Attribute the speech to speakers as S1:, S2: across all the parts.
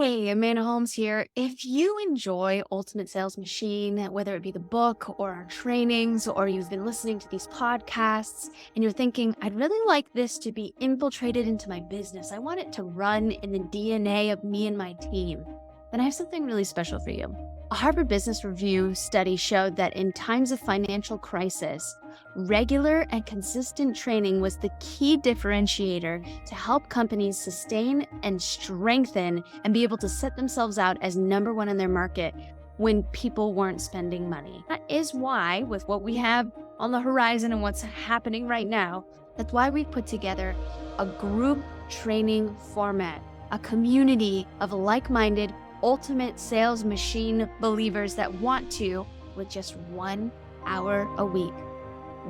S1: Hey, Amanda Holmes here. If you enjoy Ultimate Sales Machine, whether it be the book or our trainings, or you've been listening to these podcasts and you're thinking, I'd really like this to be infiltrated into my business, I want it to run in the DNA of me and my team, then I have something really special for you. A Harvard Business Review study showed that in times of financial crisis, regular and consistent training was the key differentiator to help companies sustain and strengthen and be able to set themselves out as number one in their market when people weren't spending money. That is why, with what we have on the horizon and what's happening right now, that's why we've put together a group training format, a community of like-minded ultimate sales machine believers that want to, with just 1 hour a week,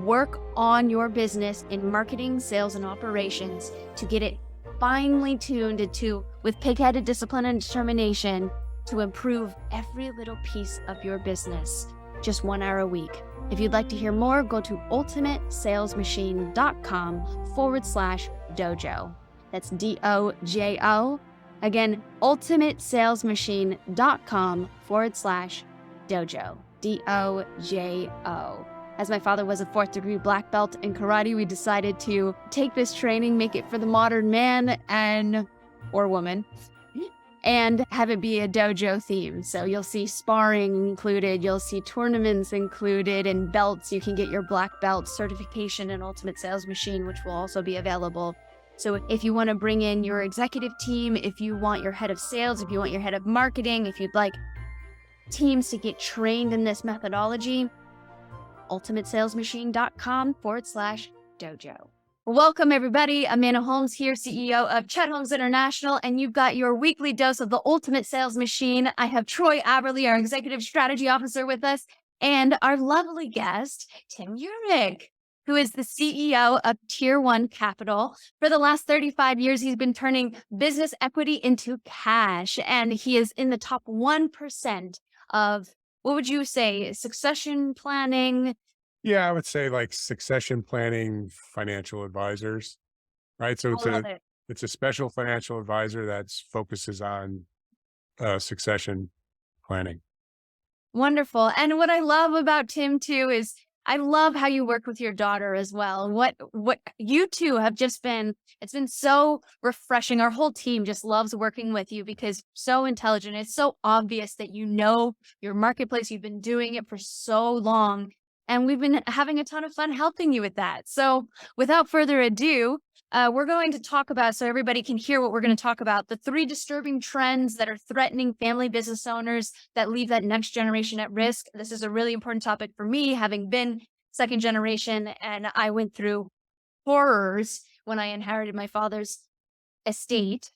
S1: work on your business in marketing, sales, and operations to get it finely tuned into with pig-headed discipline and determination to improve every little piece of your business. Just 1 hour a week. If you'd like to hear more, go to ultimatesalesmachine.com/dojo. That's DOJO. Again, ultimatesalesmachine.com/dojo. DOJO. As my father was a 4th degree black belt in karate, we decided to take this training, make it for the modern man or woman, and have it be a dojo theme. So you'll see sparring included, you'll see tournaments included, and belts. You can get your black belt certification in Ultimate Sales Machine, which will also be available. So if you want to bring in your executive team, if you want your head of sales, if you want your head of marketing, if you'd like teams to get trained in this methodology, ultimatesalesmachine.com/dojo. Welcome, everybody. Amanda Holmes here, CEO of Chet Holmes International, and you've got your weekly dose of the Ultimate Sales Machine. I have Troy Aberly, our Executive Strategy Officer, with us, and our lovely guest, Tim Yurek, who is the CEO of Tier 1 Capital. For the last 35 years, he's been turning business equity into cash, and he is in the top 1% of, what would you say, succession planning?
S2: Yeah, I would say like succession planning financial advisors, right? So
S1: I
S2: it's
S1: love
S2: a
S1: it.
S2: it's a special financial advisor that focuses on succession planning.
S1: Wonderful. And what I love about Tim too is I love how you work with your daughter as well. And what you two have just been, it's been so refreshing. Our whole team just loves working with you because so intelligent. It's so obvious that you know your marketplace. You've been doing it for so long. And we've been having a ton of fun helping you with that. So without further ado, we're going to talk about, so everybody can hear what we're going to talk about, the 3 disturbing trends that are threatening family business owners that leave that next generation at risk. This is a really important topic for me, having been second generation, and I went through horrors when I inherited my father's estate.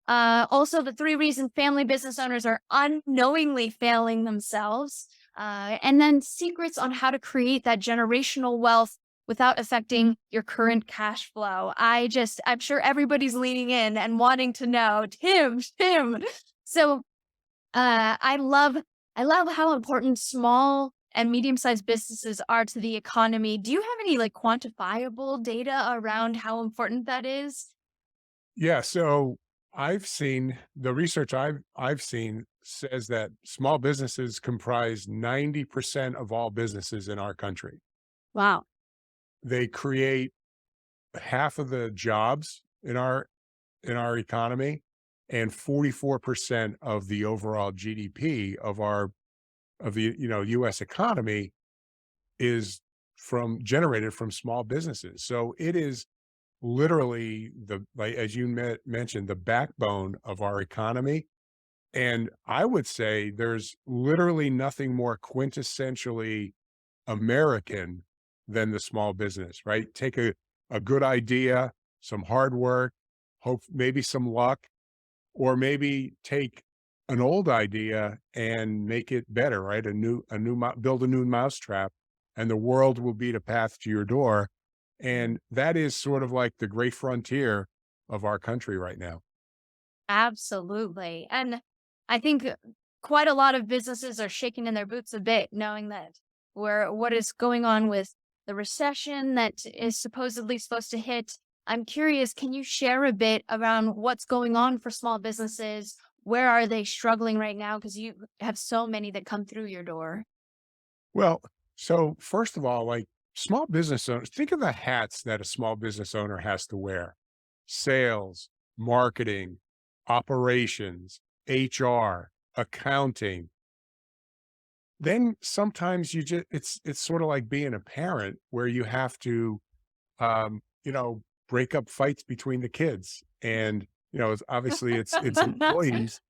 S1: Also, the 3 reasons family business owners are unknowingly failing themselves, and then secrets on how to create that generational wealth without affecting your current cash flow. I'm sure everybody's leaning in and wanting to know, Tim. So, I love how important small and medium-sized businesses are to the economy. Do you have any like quantifiable data around how important that is?
S2: Yeah, so I've seen the research I've seen says that small businesses comprise 90% of all businesses in our country.
S1: Wow.
S2: They create half of the jobs in our economy and 44% of the overall GDP of the US economy is from generated from small businesses. So it is literally like as you mentioned, the backbone of our economy. And I would say there's literally nothing more quintessentially American than the small business, right? Take a good idea, some hard work, hope maybe some luck, or maybe take an old idea and make it better, right? Build a new mousetrap, and the world will beat a path to your door. And that is sort of like the great frontier of our country right now.
S1: Absolutely. And I think quite a lot of businesses are shaking in their boots a bit, knowing that what is going on with the recession that is supposedly supposed to hit. I'm curious, can you share a bit around what's going on for small businesses? where are they struggling right now? Because you have so many that come through your door.
S2: Well, so first of all, like small business owners, think of the hats that a small business owner has to wear: sales, marketing, operations, HR, accounting. Then sometimes you just it's sort of like being a parent where you have to break up fights between the kids. And, it's obviously it's employees,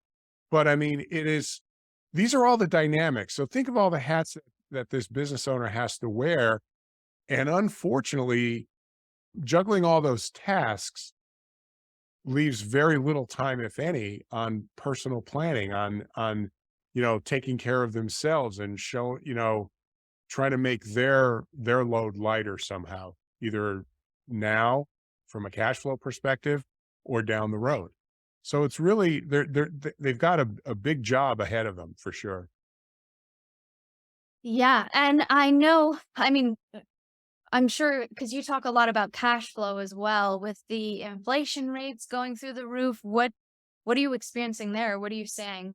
S2: but I mean, these are all the dynamics. So think of all the hats that this business owner has to wear. And unfortunately, juggling all those tasks leaves very little time, if any, on personal planning, on taking care of themselves and trying to make their load lighter somehow, either now from a cash flow perspective or down the road. So it's really they've got a big job ahead of them for sure.
S1: Yeah, and I know, I mean, I'm sure because you talk a lot about cash flow as well with the inflation rates going through the roof. What are you experiencing there? What are you saying?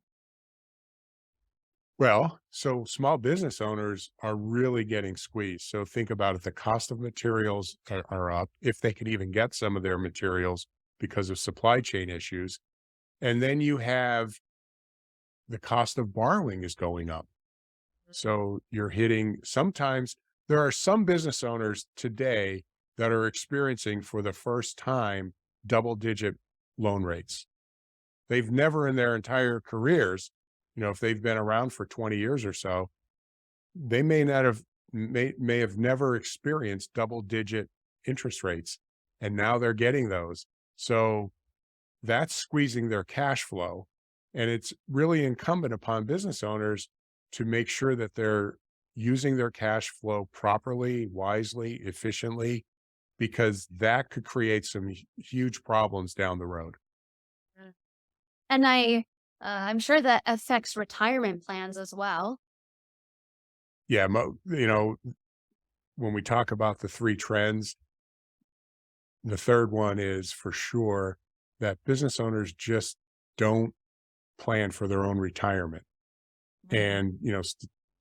S2: Well, so small business owners are really getting squeezed. So think about it. The cost of materials are up, if they can even get some of their materials because of supply chain issues. And then you have the cost of borrowing is going up. So you're hitting sometimes there are some business owners today that are experiencing for the first time double digit loan rates. They've never in their entire careers, if they've been around for 20 years or so, they may have never experienced double digit interest rates. And now they're getting those. So that's squeezing their cash flow. And it's really incumbent upon business owners to make sure that they're using their cash flow properly, wisely, efficiently, because that could create some huge problems down the road.
S1: Mm. And I'm sure that affects retirement plans as well.
S2: Yeah. When we talk about the three trends, the third one is for sure that business owners just don't plan for their own retirement.
S1: Mm.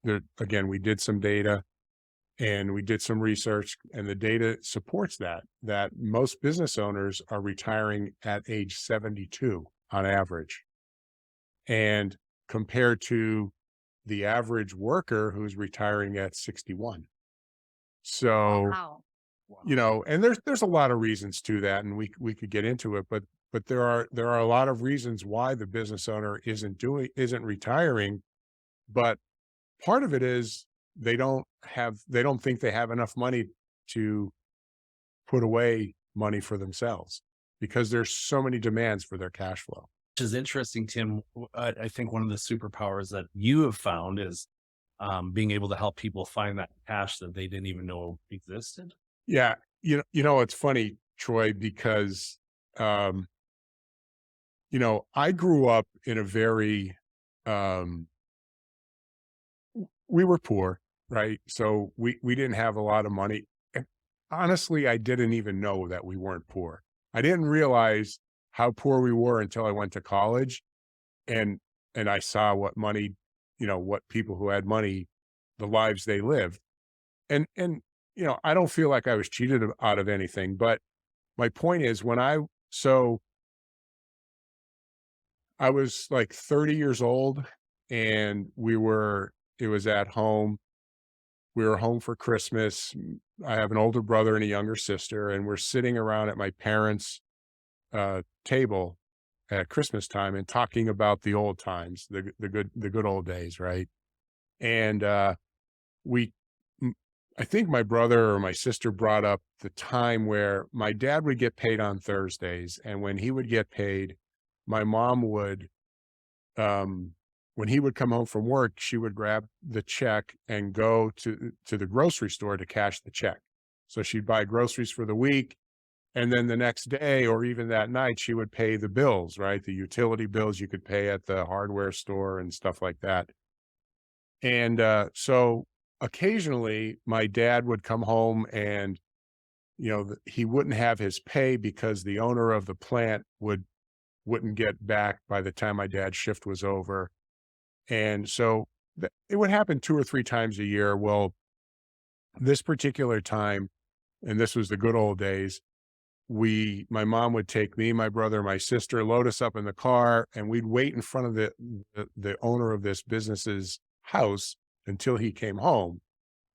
S2: And, again, we did some data and we did some research, and the data supports that most business owners are retiring at age 72 on average. And compared to the average worker who's retiring at 61. So,
S1: Wow.
S2: and there's a lot of reasons to that, and we could get into it, but there are a lot of reasons why the business owner isn't retiring. But part of it is they don't think they have enough money to put away money for themselves because there's so many demands for their cash flow.
S3: Which is interesting, Tim. I think one of the superpowers that you have found is being able to help people find that cash that they didn't even know existed.
S2: Yeah, it's funny, Troy, because um, I grew up in a very um, we were poor, right? So we didn't have a lot of money. And honestly, I didn't even know that we weren't poor. I didn't realize how poor we were until I went to college and I saw what money, what people who had money, the lives they lived. And I don't feel like I was cheated out of anything, but my point is so I was like 30 years old and it was at home. We were home for Christmas. I have an older brother and a younger sister, and we're sitting around at my parents' table at Christmas time and talking about the old times, the good old days, right? And we, m- I think my brother or my sister brought up the time where my dad would get paid on Thursdays, and when he would get paid, my mom would um, when he would come home from work, she would grab the check and go to the grocery store to cash the check. So she'd buy groceries for the week, and then the next day or even that night, she would pay the bills, right? The utility bills you could pay at the hardware store and stuff like that. And so occasionally, my dad would come home and he wouldn't have his pay because the owner of the plant would wouldn't get back by the time my dad's shift was over. And so it would happen 2 or 3 times a year. Well, this particular time, and this was the good old days, my mom would take me, my brother, my sister, load us up in the car, and we'd wait in front of the owner of this business's house until he came home.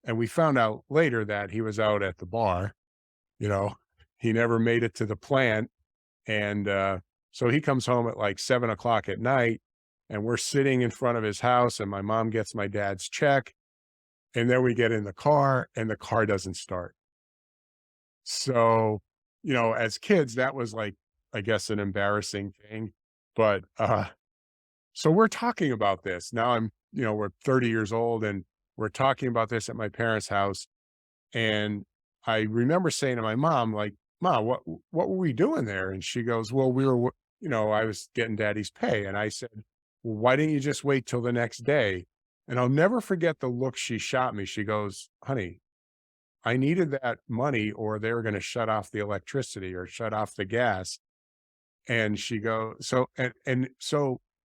S2: And we found out later that he was out at the bar. You know, he never made it to the plant. And so he comes home at like 7 o'clock at night, and we're sitting in front of his house, and my mom gets my dad's check. And then we get in the car, and the car doesn't start. So, as kids, that was like, I guess, an embarrassing thing. But so we're talking about this. Now we're 30 years old, and we're talking about this at my parents' house. And I remember saying to my mom, like, "Mom, what were we doing there?" And she goes, "Well, I was getting daddy's pay." And I said, "Well, why didn't you just wait till the next day?" And I'll never forget the look she shot me. She goes, "Honey, I needed that money, or they were going to shut off the electricity or shut off the gas." And she goes, so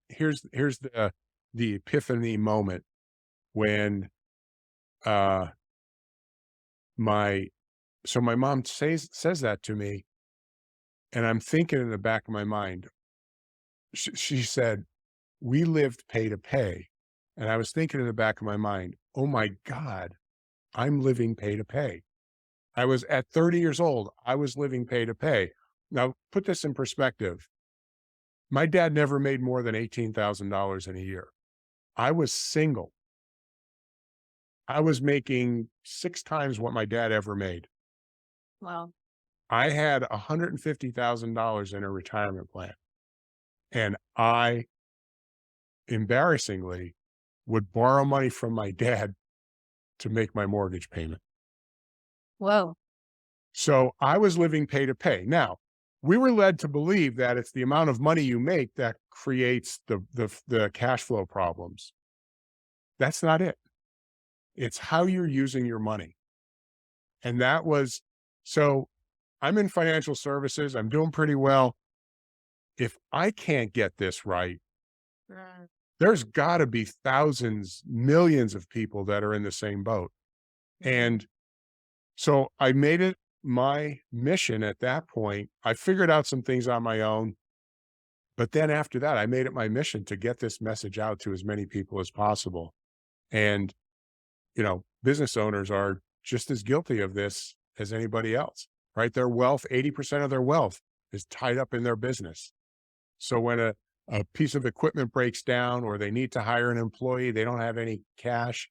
S2: here's the epiphany moment when uh my my mom says that to me, and I'm thinking in the back of my mind, she said, "We lived pay to pay." And I was thinking in the back of my mind, oh my God, I'm living pay to pay. I was at 30 years old. I was living pay to pay. Now, put this in perspective. My dad never made more than $18,000 in a year. I was single. I was making 6 times what my dad ever made.
S1: Wow.
S2: I had $150,000 in a retirement plan. And I, embarrassingly, would borrow money from my dad to make my mortgage payment.
S1: Whoa.
S2: So I was living pay to pay. Now, we were led to believe that it's the amount of money you make that creates the cash flow problems. That's not it. It's how you're using your money. And so I'm in financial services. I'm doing pretty well. If I can't get this right,
S1: Mm.
S2: there's got to be thousands, millions of people that are in the same boat. And so I made it my mission at that point. I figured out some things on my own. But then after that, I made it my mission to get this message out to as many people as possible. And, business owners are just as guilty of this as anybody else, right? Their wealth, 80% of their wealth is tied up in their business. So when a piece of equipment breaks down, or they need to hire an employee, they don't have any cash.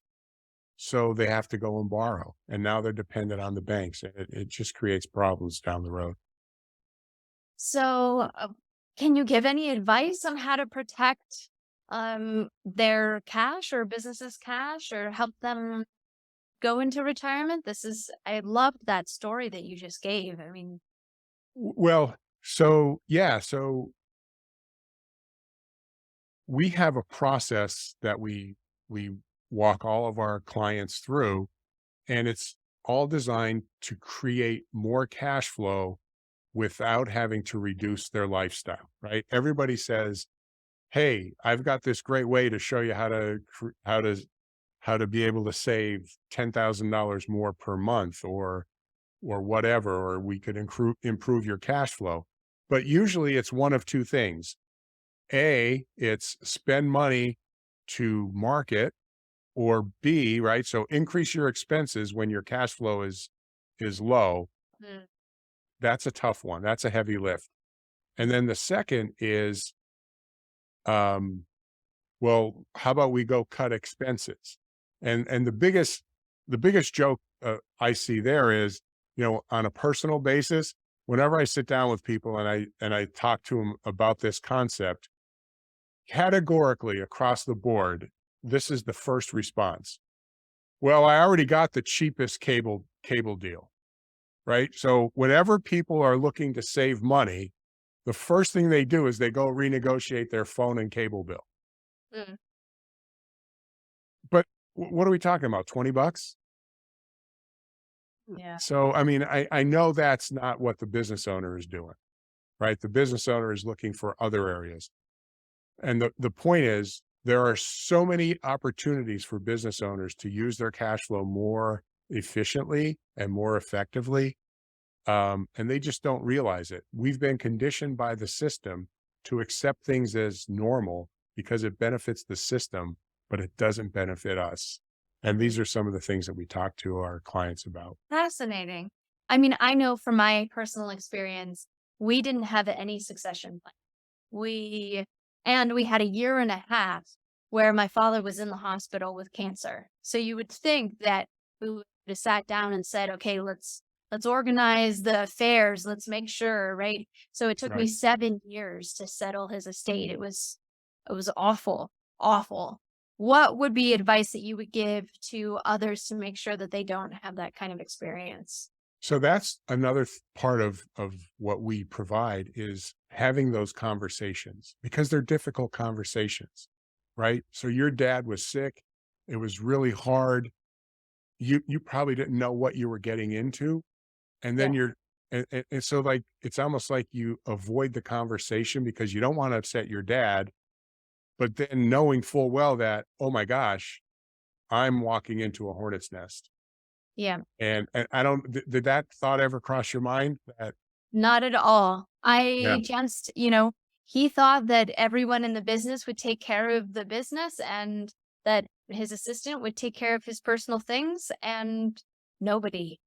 S2: So they have to go and borrow. And now they're dependent on the banks. And it just creates problems down the road.
S1: So, can you give any advice on how to protect their cash or business's cash, or help them go into retirement? I loved that story that you just gave. I mean,
S2: Well, so yeah, so we have a process that we walk all of our clients through, and it's all designed to create more cash flow without having to reduce their lifestyle, right? Everybody says, "Hey, I've got this great way to show you how to be able to save $10,000 more per month, or whatever, or we could improve your cash flow." But usually it's one of two things. A, it's spend money to market, or B, right? So increase your expenses when your cash flow is low.
S1: mm,
S2: That's a tough one. That's a heavy lift. And then the second is, um, well, how about we go cut expenses? And the biggest joke I see there is, on a personal basis, whenever I sit down with people and I talk to them about this concept, categorically across the board, this is the first response. "Well, I already got the cheapest cable deal." Right? So whenever people are looking to save money, the first thing they do is they go renegotiate their phone and cable bill.
S1: mm,
S2: But what are we talking about? $20?
S1: yeah.
S2: So, I mean, I know that's not what the business owner is doing. right? The business owner is looking for other areas. And the point is, there are so many opportunities for business owners to use their cash flow more efficiently and more effectively. And they just don't realize it. We've been conditioned by the system to accept things as normal because it benefits the system, but it doesn't benefit us. And these are some of the things that we talk to our clients about.
S1: Fascinating. I mean, I know from my personal experience, we didn't have any succession plan. We had a year and a half where my father was in the hospital with cancer. So you would think that we would have sat down and said, okay, let's organize the affairs, let's make sure, right? So it took me
S2: Right.
S1: 7 years to settle his estate. It was awful, awful. What would be advice that you would give to others to make sure that they don't have that kind of experience?
S2: So that's another part of what we provide is having those conversations because they're difficult conversations, right? So your dad was sick. It was really hard. You probably didn't know what you were getting into. And
S1: Yeah.
S2: then and so like, it's almost like you avoid the conversation because you don't want to upset your dad, but then knowing full well that, oh my gosh, I'm walking into a hornet's nest.
S1: Yeah.
S2: And I don't, did that thought ever cross your mind that,
S1: Not at all.
S2: yeah,
S1: I just, he thought that everyone in the business would take care of the business and that his assistant would take care of his personal things, and nobody,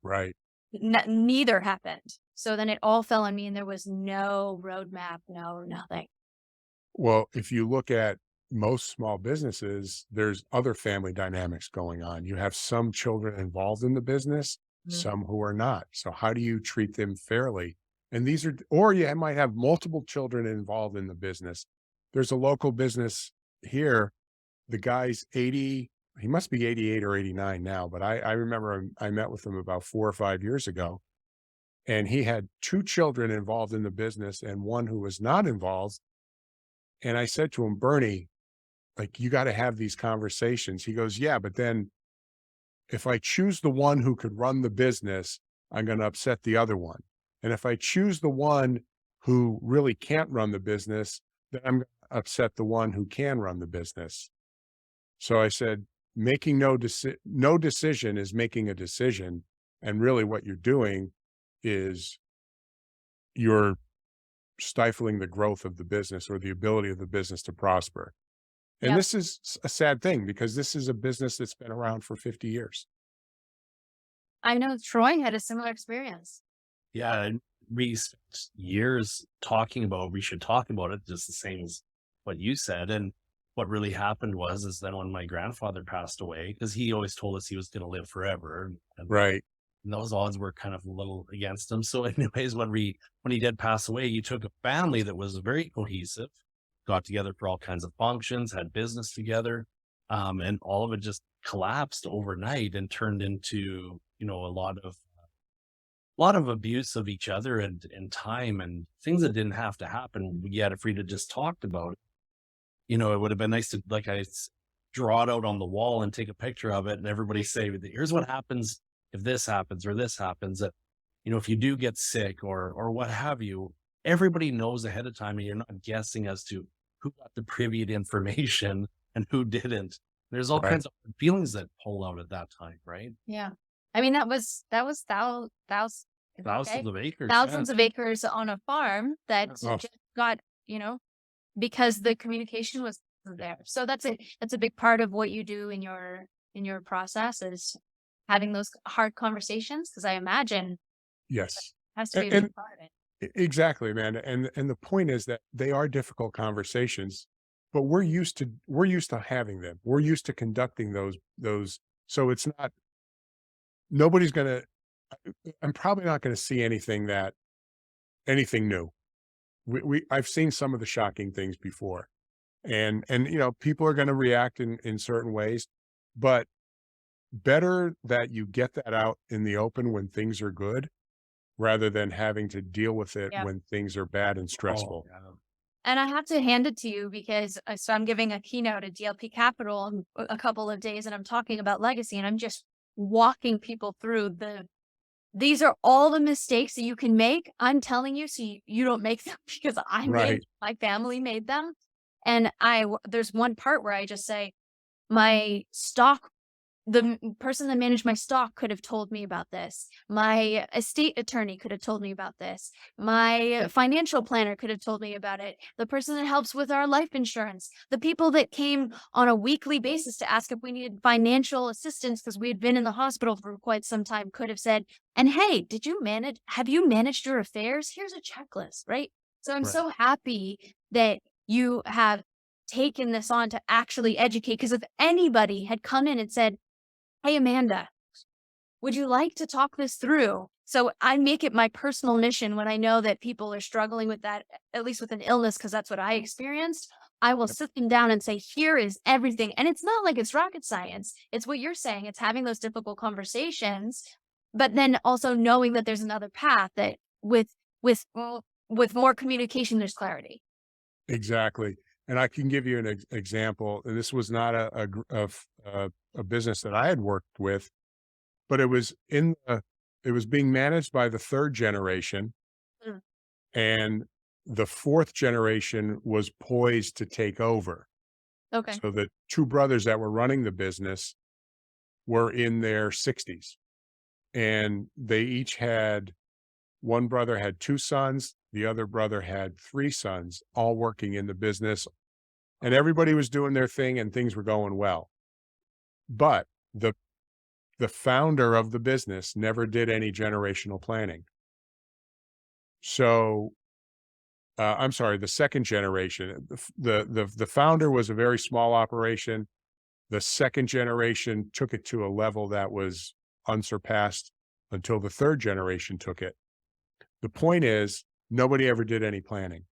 S2: right.
S1: neither happened. So then it all fell on me and there was no roadmap, no nothing.
S2: Well, if you look at most small businesses, there's other family dynamics going on. You have some children involved in the business,
S1: Mhm.
S2: some who are not. So how do you treat them fairly? And these are, or you might have multiple children involved in the business. There's a local business here. The guy's 80, he must be 88 or 89 now, but I remember I met with him about 4 or 5 years ago, and he had two children involved in the business and one who was not involved. And I said to him, Bernie, like, you got to have these conversations. He goes, yeah, but then if I choose the one who could run the business, I'm going to upset the other one. And if I choose the one who really can't run the business, then I'm going to upset the one who can run the business. So I said, making no decision is making a decision. And really what you're doing is you're stifling the growth of the business or the ability of the business to prosper. And
S1: Yep.
S2: this is a sad thing because this is a business that's been around for 50 years.
S1: I know Troy had a similar experience.
S3: Yeah, and we spent years talking about we should talk about it, just the same as what you said. And what really happened is then when my grandfather passed away, because he always told us he was going to live forever,
S2: Right.
S3: and those odds were kind of a little against him. So, anyways, when he did pass away, he took a family that was very cohesive, got together for all kinds of functions, had business together, and all of it just collapsed overnight and turned into a lot of abuse of each other and time and things that didn't have to happen. Yet, if we'd have just talked about it, it would have been nice to, draw it out on the wall and take a picture of it, and everybody say, "Here's what happens if this happens or this happens." That if you do get sick or what have you, everybody knows ahead of time, and you're not guessing as to who got the privy to information and who didn't. There's all
S2: Right.
S3: kinds of feelings that pull out at that time, right?
S1: Yeah. I mean, that was okay,
S3: Thousands of acres, yeah.
S1: thousands of acres on a farm that
S2: Oh,
S1: just got, because the communication was there. So that's a big part of what you do in your process is having those hard conversations, because I imagine
S2: yes.
S1: has to be a
S2: And
S1: big part of it.
S2: exactly, man. And the point is that they are difficult conversations, but we're used to having them. We're used to conducting those. So it's not, nobody's gonna, I'm probably not gonna see anything new. I've seen some of the shocking things before. And people are gonna react in certain ways, but better that you get that out in the open when things are good rather than having to deal with it
S1: Yeah.
S2: when things are bad and
S3: Oh,
S2: stressful.
S3: yeah.
S1: And I have to hand it to you because so I'm giving a keynote at DLP Capital in a couple of days, and I'm talking about legacy, and I'm just walking people through these are all the mistakes that you can make. I'm telling you, so you don't make them because
S2: Right.
S1: my family made them. And there's one part where I just say, the person that managed my stock could have told me about this. My estate attorney could have told me about this. My financial planner could have told me about it. The person that helps with our life insurance, the people that came on a weekly basis to ask if we needed financial assistance because we had been in the hospital for quite some time could have said, and hey, have you managed your affairs? Here's a checklist, right? So I'm
S2: Right.
S1: so happy that you have taken this on to actually educate, because if anybody had come in and said, hey, Amanda, would you like to talk this through? So I make it my personal mission when I know that people are struggling with that, at least with an illness, because that's what I experienced. I will sit them down and say, here is everything. And it's not like it's rocket science. It's what you're saying. It's having those difficult conversations, but then also knowing that there's another path that with more communication, there's clarity.
S2: Exactly. And I can give you an example. And this was not a business that I had worked with, but it was being managed by the third generation,
S1: Mm.
S2: and the fourth generation was poised to take over.
S1: Okay.
S2: So the two brothers that were running the business were in their 60s, and they each had one brother had two sons, the other brother had three sons, all working in the business, and everybody was doing their thing and things were going well. But the founder of the business never did any generational planning. So, I'm sorry, the second generation, the founder was a very small operation. The second generation took it to a level that was unsurpassed until the third generation took it. The point is, nobody ever did any planning.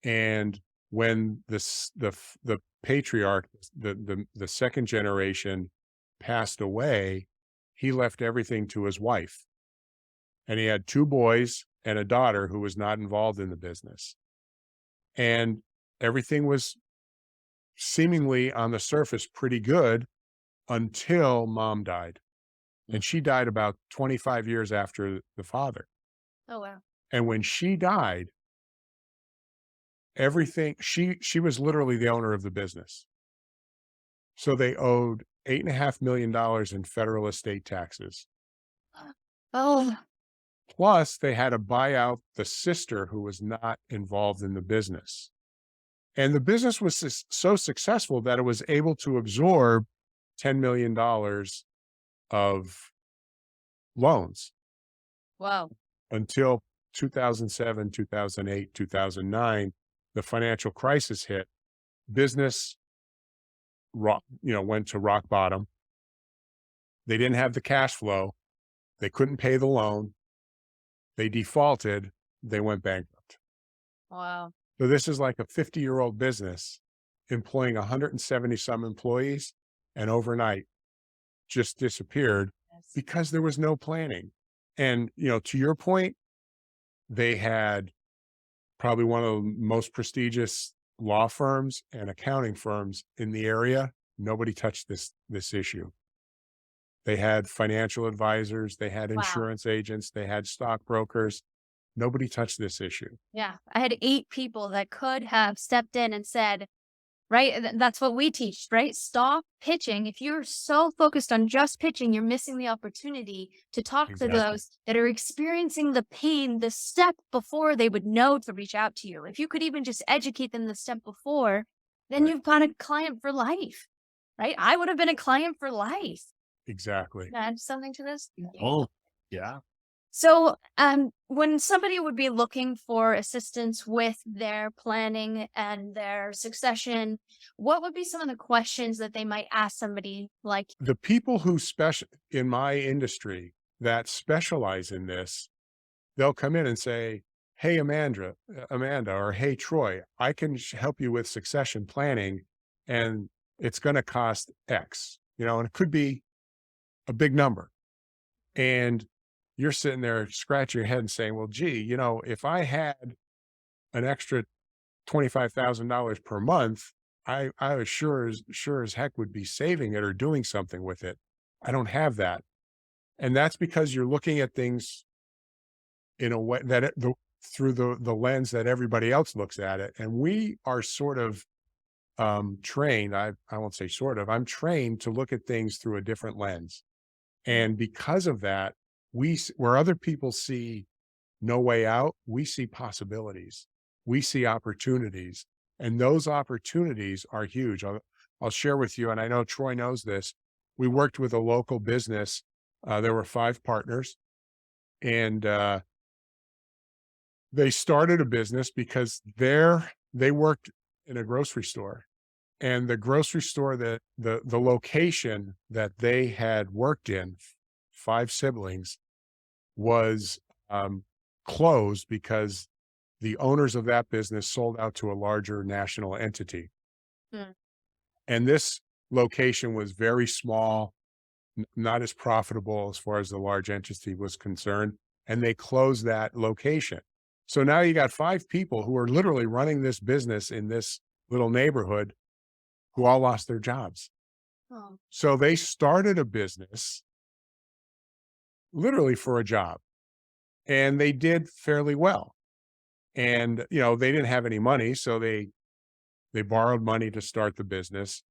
S2: And when the patriarch, the second generation passed away, he left everything to his wife. And he had two boys and a daughter who was not involved in the business. And everything was seemingly on the surface pretty good until mom died. And she died about 25 years after the father.
S1: Oh, wow.
S2: And when she died, everything, she was literally the owner of the business. So they owed $8.5 million in federal estate taxes.
S1: Oh,
S2: Plus, they had to buy out the sister who was not involved in the business. And the business was so successful that it was able to absorb $10 million of loans
S1: wow.
S2: until 2007, 2008, 2009, the financial crisis hit. Business went to rock bottom. They didn't have the cash flow. They couldn't pay the loan. They defaulted. They went bankrupt.
S1: Wow.
S2: So this is like a 50-year-old business employing 170 some employees, and overnight just disappeared
S1: Yes.
S2: because there was no planning. And, to your point, they had probably one of the most prestigious law firms and accounting firms in the area. Nobody touched this issue. They had financial advisors, they had
S1: Wow.
S2: insurance agents, they had stockbrokers. Nobody touched this issue.
S1: Yeah. I had 8 people that could have stepped in and said, right? That's what we teach, right? Stop pitching. If you're so focused on just pitching, you're missing the opportunity to talk to
S2: Exactly.
S1: those that are experiencing the pain the step before they would know to reach out to you. If you could even just educate them the step before, then
S2: Right.
S1: you've got a client for life, right? I would have been a client for life.
S2: Exactly.
S1: Can I add something to this?
S3: Oh, yeah.
S1: So, when somebody would be looking for assistance with their planning and their succession, what would be some of the questions that they might ask somebody like,
S2: The people who in my industry that specialize in this, they'll come in and say, hey, Amanda, or hey, Troy, I can help you with succession planning, and it's going to cost X, and it could be a big number. And you're sitting there scratching your head and saying, well, gee, if I had an extra $25,000 per month, I was sure as heck would be saving it or doing something with it. I don't have that. And that's because you're looking at things in a way that through the lens that everybody else looks at it. And we are sort of trained, I won't say sort of, I'm trained to look at things through a different lens. And because of that, where other people see no way out, we see possibilities, we see opportunities, and those opportunities are huge. I'll share with you, and I know Troy knows this. We worked with a local business. There were 5 partners, and they started a business because they worked in a grocery store, and the grocery store that the location that they had worked in, 5 siblings, was closed because the owners of that business sold out to a larger national entity.
S1: Mm.
S2: And this location was very small, not as profitable as far as the large entity was concerned. And they closed that location. So now you got 5 people who are literally running this business in this little neighborhood who all lost their jobs.
S1: Oh.
S2: So they started a business literally for a job, and they did fairly well. And, they didn't have any money, so they borrowed money to start the business.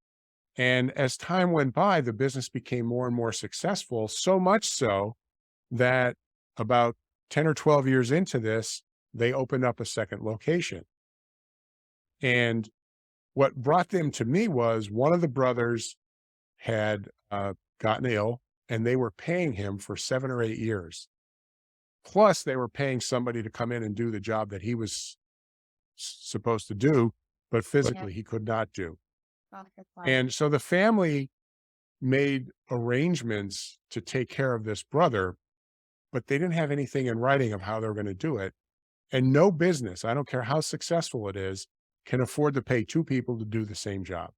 S2: And as time went by, the business became more and more successful, so much so that about 10 or 12 years into this, they opened up a second location. And what brought them to me was one of the brothers had gotten ill, and they were paying him for 7 or 8 years. Plus, they were paying somebody to come in and do the job that he was supposed to do, but
S1: Yeah.
S2: physically he could not do.
S1: Oh, that's wild.
S2: And so the family made arrangements to take care of this brother, but they didn't have anything in writing of how they were going to do it. And no business, I don't care how successful it is, can afford to pay 2 people to do the same job.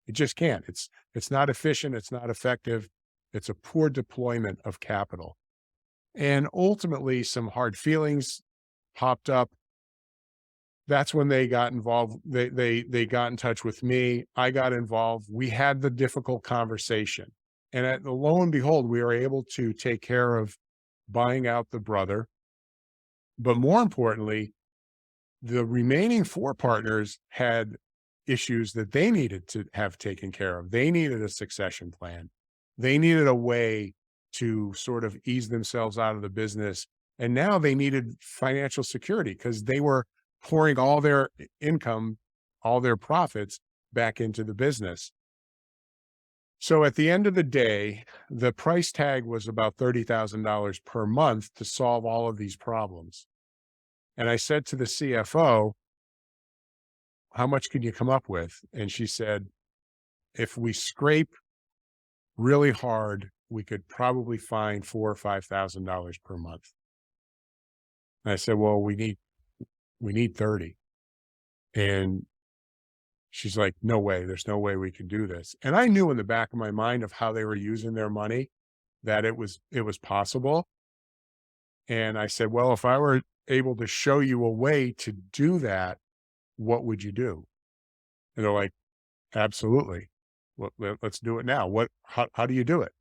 S2: It just can't. It's not efficient. It's not effective. It's a poor deployment of capital. And ultimately, some hard feelings popped up. That's when they got involved. They got in touch with me. I got involved. We had the difficult conversation. And lo and behold, we were able to take care of buying out the brother. But more importantly, the remaining 4 partners had issues that they needed to have taken care of. They needed a succession plan. They needed a way to sort of ease themselves out of the business. And now they needed financial security because they were pouring all their income, all their profits back into the business. So at the end of the day, the price tag was about $30,000 per month to solve all of these problems. And I said to the CFO, how much can you come up with? And she said, if we scrape really hard, we could probably find $4,000 or $5,000 per month. And I said, well, we need 30. And she's like, no way, there's no way we can do this. And I knew in the back of my mind of how they were using their money, that it was possible. And I said, well, if I were able to show you a way to do that, what would you do? And they're like, absolutely. Well, let's do it now. How do you do it?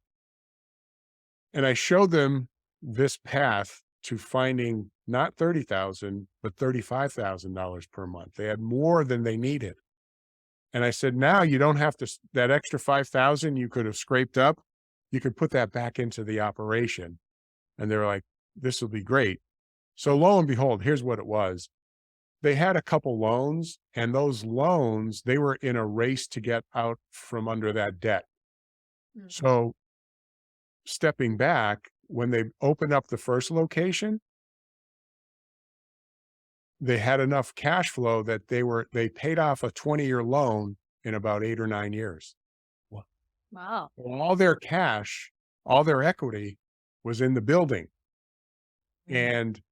S2: And I showed them this path to finding not 30,000, but $35,000 per month. They had more than they needed. And I said, now you don't have to, that extra 5,000 you could have scraped up, you could put that back into the operation. And they were like, this will be great. So lo and behold, here's what it was. They had a couple loans, and those loans, they were in a race to get out from under that debt.
S1: Mhm.
S2: So stepping back, when they opened up the first location, they had enough cash flow that they paid off a 20-year loan in about 8 or 9 years.
S1: Wow.
S2: All their cash, all their equity was in the building.
S1: Mhm.
S2: And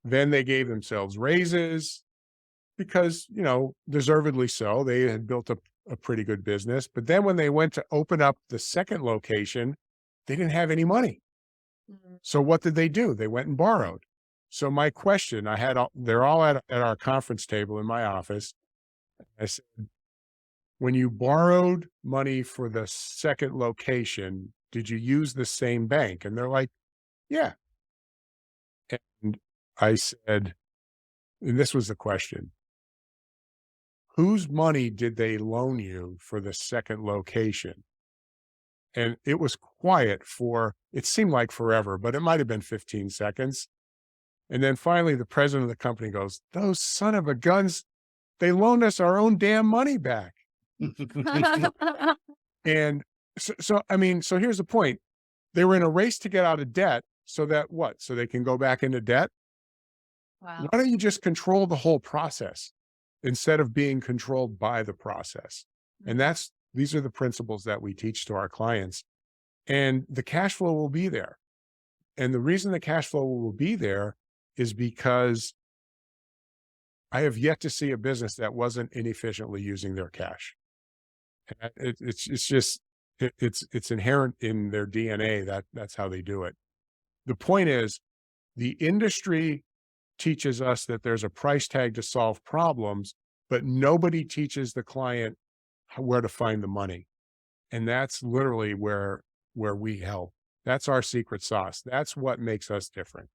S2: then they gave themselves raises because, deservedly so. They had built a pretty good business. But then when they went to open up the second location, they didn't have any money.
S1: Mhm.
S2: So what did they do? They went and borrowed. So my question, they're all at our conference table in my office. I said, when you borrowed money for the second location, did you use the same bank? And they're like, yeah. And I said, and this was the question, whose money did they loan you for the second location? And it was quiet for, it seemed like forever, but it might have been 15 seconds. And then finally, the president of the company goes, those son of a guns, they loaned us our own damn money back. And I mean, so here's the point. They were in a race to get out of debt so that what? So they can go back into debt?
S1: Wow.
S2: Why don't you just control the whole process instead of being controlled by the process? And these are the principles that we teach to our clients. And the cash flow will be there. And the reason the cash flow will be there is because I have yet to see a business that wasn't inefficiently using their cash. It's inherent in their DNA that's how they do it. The point is, the industry teaches us that there's a price tag to solve problems, but nobody teaches the client where to find the money. And that's literally where we help. That's our secret sauce. That's what makes us different.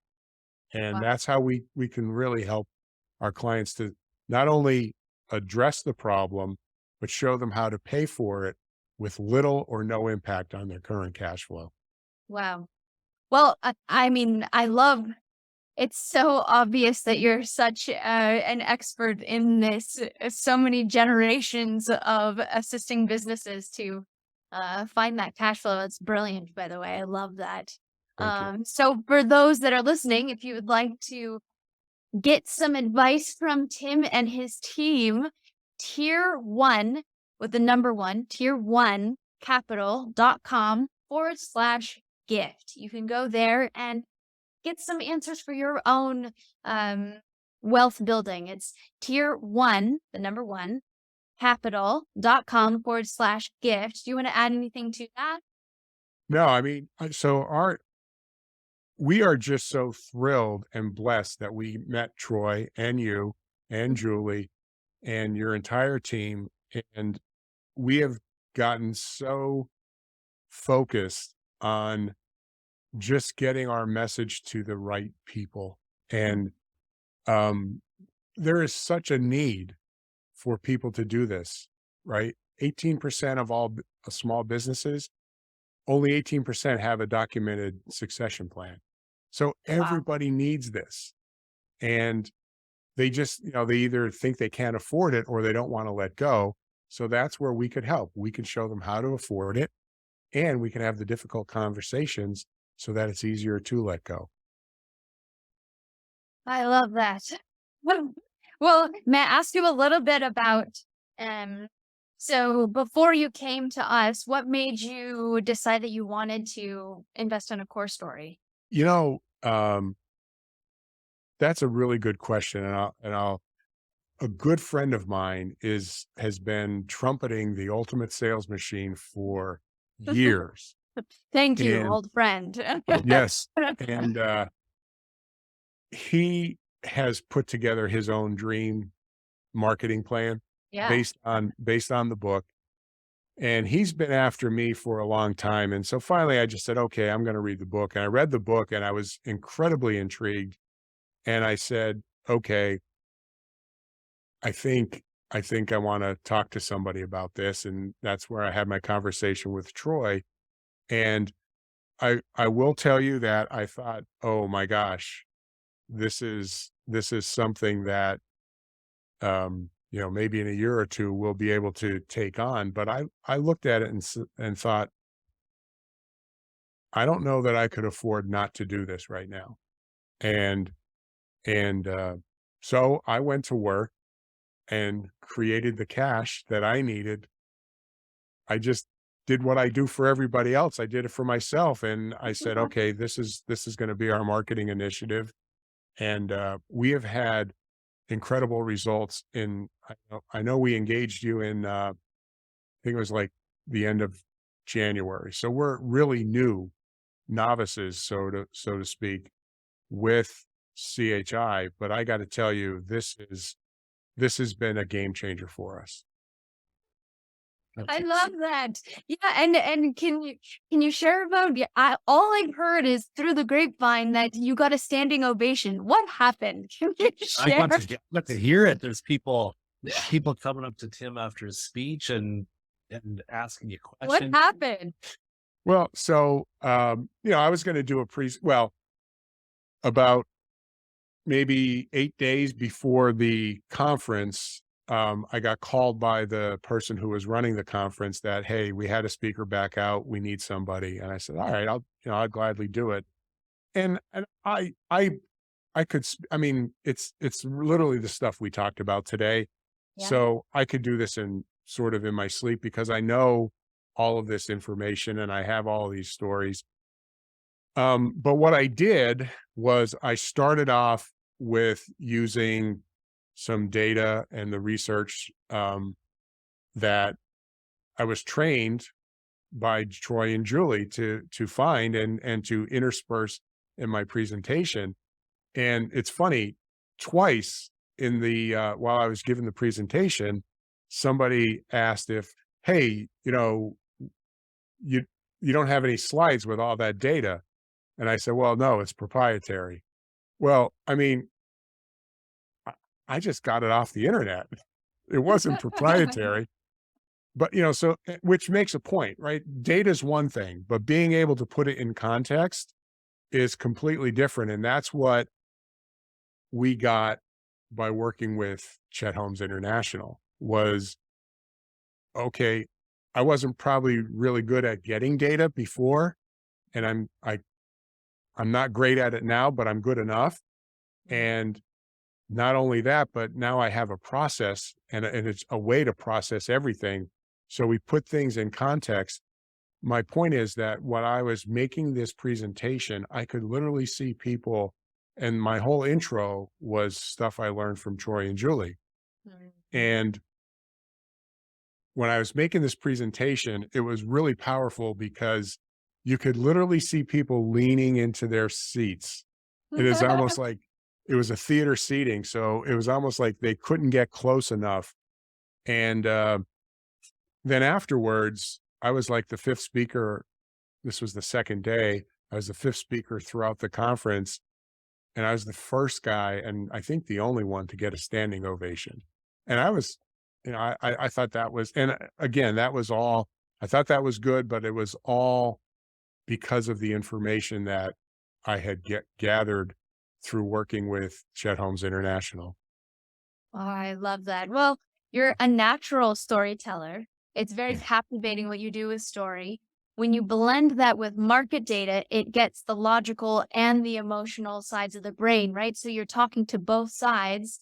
S2: And
S1: Wow.
S2: that's how we can really help our clients to not only address the problem, but show them how to pay for it with little or no impact on their current cash flow.
S1: Wow. Well, I mean, I love it's so obvious that you're such an expert in this. So many generations of assisting businesses to find that cash flow. It's brilliant, by the way. I love that.
S2: Thank you.
S1: So, for those that are listening, if you would like to get some advice from Tim and his team, tier one with the number one, tier one capital.com/gift. You can go there and get some answers for your own wealth building. It's tier one, the number one, capital.com/gift. Do you want to add anything to that?
S2: No, I mean, we are just so thrilled and blessed that we met Troy and you and Julie and your entire team. And we have gotten so focused on just getting our message to the right people. And there is such a need for people to do this, right? 18% of all small businesses, only 18% have a documented succession plan. So
S1: Wow.
S2: everybody needs this. And they just, they either think they can't afford it or they don't want to let go. So that's where we could help. We can show them how to afford it, and we can have the difficult conversations so that it's easier to let go.
S1: I love that. Well, may I ask you a little bit about so before you came to us, what made you decide that you wanted to invest in a core story?
S2: You know, that's a really good question. A good friend of mine has been trumpeting the ultimate sales machine for years.
S1: Thank you,
S2: And
S1: old friend.
S2: yes, and he has put together his own dream marketing plan
S1: Yeah.
S2: based on the book. And he's been after me for a long time. And so finally I just said, okay, I'm going to read the book. And I read the book and I was incredibly intrigued. And I said, okay, I think I want to talk to somebody about this. And that's where I had my conversation with Troy. And I will tell you that I thought, oh my gosh, this is something that maybe in a year or two we'll be able to take on. But I looked at it and thought, I don't know that I could afford not to do this right now. And so I went to work and created the cash that I needed. I just did what I do for everybody else. I did it for myself. And I said, okay, this is going to be our marketing initiative. And we have had incredible results I know we engaged you in, I think it was like the end of January. So we're really new novices, so to speak, with CHI. But I got to tell you, this has been a game changer for us.
S1: I love that. Yeah, and can you share about? Yeah, all I've heard is through the grapevine that you got a standing ovation. What happened? Can you
S3: I
S1: share?
S3: got to hear it. There's people coming up to Tim after his speech and asking you
S1: What
S3: questions.
S1: happened?
S2: Well, so, I was going to do about maybe 8 days before the conference, I got called by the person who was running the conference that, hey, we had a speaker back out. We need somebody. And I said, all right, I'll gladly do it. And I could, I mean, it's literally the stuff we talked about today.
S1: Yeah.
S2: So I could do this in my sleep because I know all of this information and I have all these stories. But what I did was I started off with using some data and the research that I was trained by Troy and Julie to find and to intersperse in my presentation. And it's funny, twice in the while I was giving the presentation, somebody asked if, hey, you you don't have any slides with all that data. And I said, well, no, it's proprietary. Well, I mean, I I just got it off the internet. It wasn't proprietary, but which makes a point, right? Data is one thing, but being able to put it in context is completely different. And that's what we got by working with Chet Holmes International was, okay, I wasn't probably really good at getting data before, and I'm not great at it now, but I'm good enough. And not only that, but now I have a process and it's a way to process everything. So we put things in context. My point is that when I was making this presentation, I could literally see people, and my whole intro was stuff I learned from Troy and Julie.
S1: Mhm.
S2: And when I was making this presentation, it was really powerful because you could literally see people leaning into their seats. It is almost like it was a theater seating. So it was almost like they couldn't get close enough. And then afterwards, I was like the fifth speaker. This was the second day. I was the fifth speaker throughout the conference. And I was the first guy, and I think the only one to get a standing ovation. And I was, I thought that was, and again, that was all, I thought that was good, but it was all because of the information that I had gathered through working with Chet Holmes International.
S1: Oh, I love that. Well, you're a natural storyteller. It's very captivating what you do with story. When you blend that with market data, it gets the logical and the emotional sides of the brain, right? So you're talking to both sides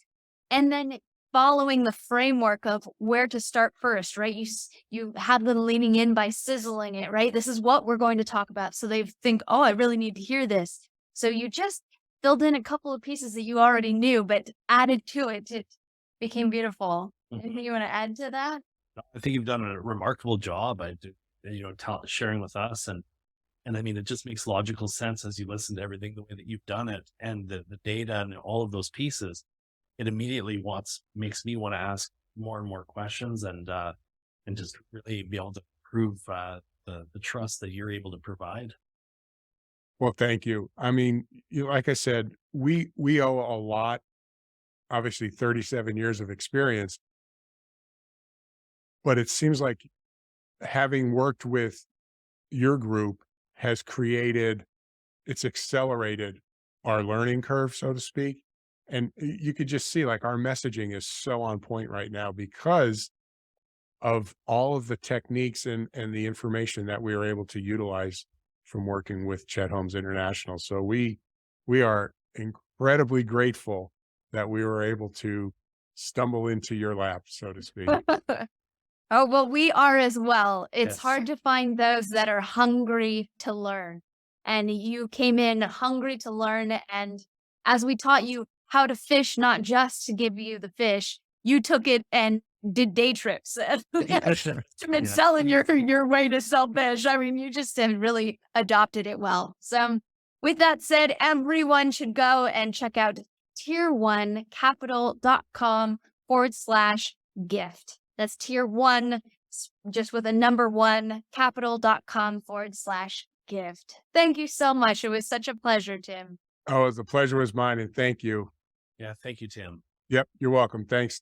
S1: and then following the framework of where to start first, right? You had them leaning in by sizzling it, right? This is what we're going to talk about. So they think, oh, I really need to hear this. So you just filled in a couple of pieces that you already knew, but added to it. It became beautiful. Anything you want to add to that?
S3: I think you've done a remarkable job. Sharing with us, and I mean, it just makes logical sense as you listen to everything the way that you've done it, and the data and all of those pieces. It immediately makes me want to ask more and more questions, and just really be able to prove the trust that you're able to provide.
S2: Well, thank you. I mean, like I said, we owe a lot, obviously 37 years of experience, but it seems like having worked with your group has it's accelerated our learning curve, so to speak. And you could just see like our messaging is so on point right now because of all of the techniques and the information that we were able to utilize from working with Chet Holmes International. So we are incredibly grateful that we were able to stumble into your lap, so to speak.
S1: Oh, well, we are as well. It's
S3: Yes.
S1: hard to find those that are hungry to learn. And you came in hungry to learn. And as we taught you how to fish, not just to give you the fish, you took it and did day trips and selling your way to sell fish. I mean, you just have really adopted it well. So with that said, everyone should go and check out tier1capital.com/gift. That's tier1 just with a number one, capital.com/gift. Thank you so much. It was such a pleasure, Tim.
S2: Oh, the pleasure was mine, and thank you.
S3: Yeah. Thank you, Tim.
S2: Yep, you're welcome. Thanks,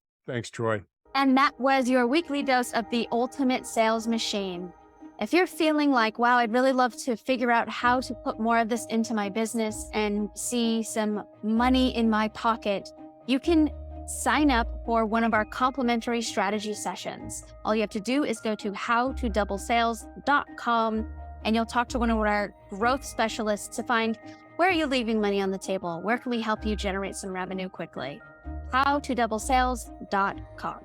S2: Troy.
S1: And that was your weekly dose of the ultimate sales machine. If you're feeling like, wow, I'd really love to figure out how to put more of this into my business and see some money in my pocket, you can sign up for one of our complimentary strategy sessions. All you have to do is go to howtodoublesales.com and you'll talk to one of our growth specialists to find, where are you leaving money on the table? Where can we help you generate some revenue quickly? howtodoublesales.com.